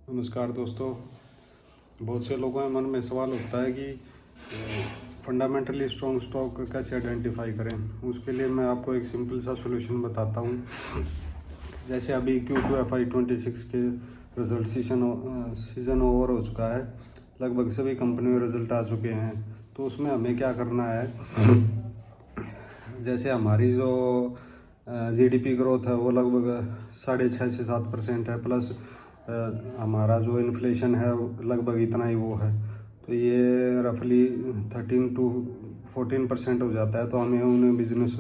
नमस्कार दोस्तों। बहुत से लोगों के मन में सवाल उठता है कि फंडामेंटली स्ट्रॉन्ग स्टॉक कैसे आइडेंटिफाई करें। उसके लिए मैं आपको एक सिंपल सा सॉल्यूशन बताता हूँ। जैसे अभी Q2 FY26 के रिजल्ट सीज़न ओवर हो चुका है, लगभग सभी कंपनी में रिजल्ट आ चुके हैं। तो उसमें हमें क्या करना है, जैसे हमारी जो GDP ग्रोथ है वो लगभग 6.5 से 7% है, प्लस हमारा जो इन्फ्लेशन है लगभग इतना ही वो है। तो ये रफली 13 to 14% हो जाता है। तो हमें उन बिजनेस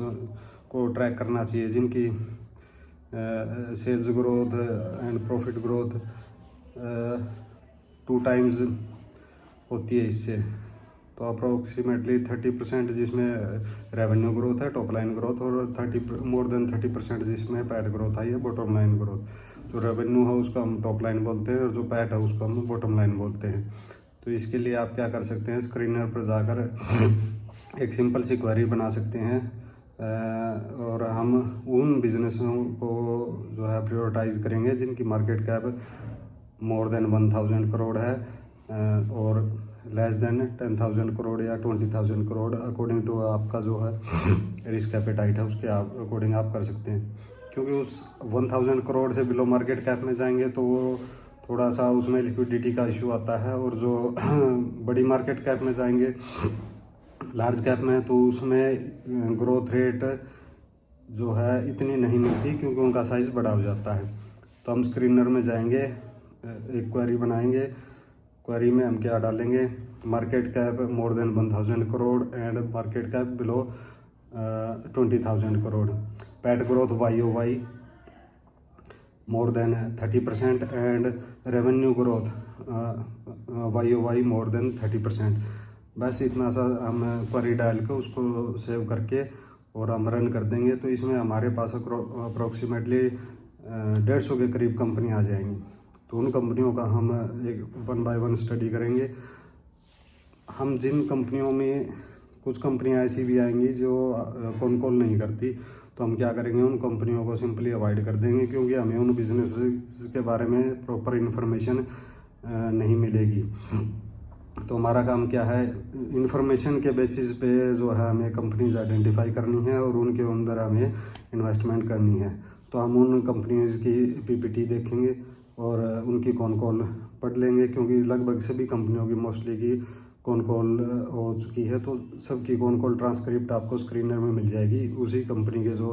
को ट्रैक करना चाहिए जिनकी sales growth and profit growth 2 times होती है इससे। तो अप्रोक्सीमेटली 30% जिसमें रेवेन्यू ग्रोथ है, टॉप लाइन ग्रोथ, और मोर देन 30% जिसमें पैट ग्रोथ आई है, बॉटम लाइन ग्रोथ। जो रेवेन्यू है उसको हम टॉप लाइन बोलते हैं और जो पैट है उसको हम बॉटम लाइन बोलते हैं। तो इसके लिए आप क्या कर सकते हैं, स्क्रीनर पर जाकर एक सिंपल सी क्वेरी बना सकते हैं और हम उन बिजनेसों को जो है प्रायोरिटाइज करेंगे जिनकी market cap more than 1000 crore है और लेस देन 10,000 करोड़ या 20,000 करोड़, अकॉर्डिंग टू आपका जो है रिस्क एपेटाइट है उसके अकॉर्डिंग आप कर सकते हैं। क्योंकि उस 1000 करोड़ से बिलो मार्केट कैप में जाएंगे तो वो थोड़ा सा उसमें लिक्विडिटी का इशू आता है, और जो बड़ी मार्केट कैप में जाएंगे, लार्ज कैप में, तो उसमें ग्रोथ रेट जो है इतनी नहीं मिलती क्योंकि उनका साइज़ बड़ा हो जाता है। तो हम स्क्रीनर में जाएंगे, एक क्वेरी बनाएंगे। क्वेरी में हम क्या डालेंगे, market cap more than 1000 crore and market cap below 20,000 crore, PAT growth YOY more than 30% and revenue growth YOY more than 30%। बस इतना सा हम क्वेरी डाल के उसको सेव करके और हम रन कर देंगे तो इसमें हमारे पास अप्रोक्सीमेटली 150 के करीब कंपनी आ जाएंगी। तो उन कंपनियों का हम एक 1 by 1 स्टडी करेंगे। हम जिन कंपनियों में, कुछ कंपनियां ऐसी भी आएंगी जो कॉन कॉल नहीं करती, तो हम क्या करेंगे, उन कंपनियों को सिंपली अवॉइड कर देंगे क्योंकि हमें उन बिजनेस के बारे में प्रॉपर इन्फॉर्मेशन नहीं मिलेगी। तो हमारा काम क्या है, इन्फॉर्मेशन के बेसिस पे जो है हमें कंपनीज आइडेंटिफाई करनी है और उनके अंदर हमें इन्वेस्टमेंट करनी है। तो हम उन कंपनीज की PPT देखेंगे और उनकी कॉन कॉल पढ़ लेंगे, क्योंकि लगभग सभी कंपनियों की मोस्टली की कॉन कॉल हो चुकी है। तो सबकी कॉन कॉल ट्रांसक्रिप्ट आपको स्क्रीनर में मिल जाएगी। उसी कंपनी के जो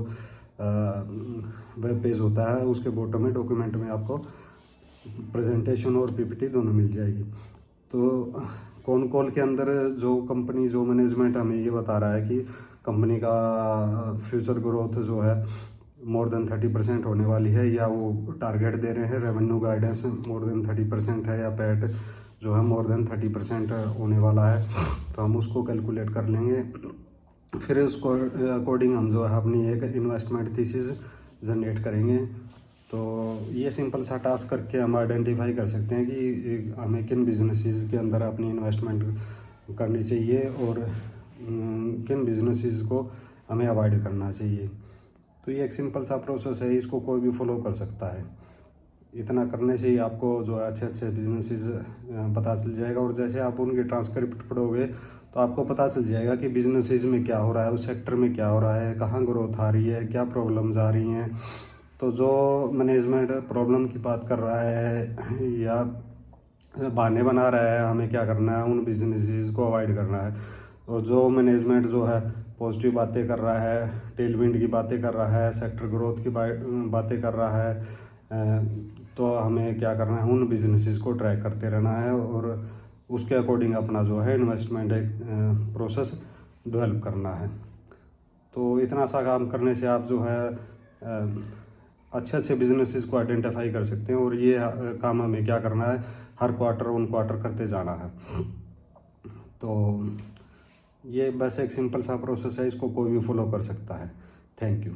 वेब पेज होता है उसके बॉटम में डॉक्यूमेंट में आपको प्रेजेंटेशन और PPT दोनों मिल जाएगी। तो कॉन कॉल के अंदर जो कंपनी, जो मैनेजमेंट हमें ये बता रहा है कि कंपनी का फ्यूचर ग्रोथ जो है मोर देन 30% होने वाली है, या वो टारगेट दे रहे हैं, रेवेन्यू गाइडेंस मोर देन 30% है, या पैट जो है मोर देन 30% होने वाला है, तो हम उसको कैलकुलेट कर लेंगे। फिर उसको अकॉर्डिंग हम जो है अपनी एक इन्वेस्टमेंट थीसिस जनरेट करेंगे। तो ये सिंपल सा टास्क करके हम आइडेंटिफाई कर सकते हैं कि हमें किन बिजनेसेस के अंदर अपनी इन्वेस्टमेंट करनी चाहिए और किन बिजनेसेस को हमें अवॉइड करना चाहिए। तो ये एक सिंपल सा प्रोसेस है, इसको कोई भी फॉलो कर सकता है। इतना करने से ही आपको जो है अच्छे अच्छे बिजनेसेस पता चल जाएगा, और जैसे आप उनके ट्रांसक्रिप्ट पढ़ोगे तो आपको पता चल जाएगा कि बिजनेसेस में क्या हो रहा है, उस सेक्टर में क्या हो रहा है, कहाँ ग्रोथ आ रही है, क्या प्रॉब्लम्स आ रही हैं। तो जो मैनेजमेंट प्रॉब्लम की बात कर रहा है या बहाने बना रहा है, हमें क्या करना है, उन बिजनेसेस को अवॉइड करना है। और जो मैनेजमेंट जो है पॉजिटिव बातें कर रहा है, टेलविंड की बातें कर रहा है, सेक्टर ग्रोथ की बातें कर रहा है, तो हमें क्या करना है, उन बिजनेसेस को ट्रैक करते रहना है और उसके अकॉर्डिंग अपना जो है इन्वेस्टमेंट एक प्रोसेस डेवलप करना है। तो इतना सा काम करने से आप जो है अच्छे अच्छे बिजनेसेस को आइडेंटिफाई कर सकते हैं, और ये काम हमें क्या करना है, हर क्वार्टर करते जाना है। तो ये बस एक सिंपल सा प्रोसेस है, इसको कोई भी फॉलो कर सकता है। Thank you.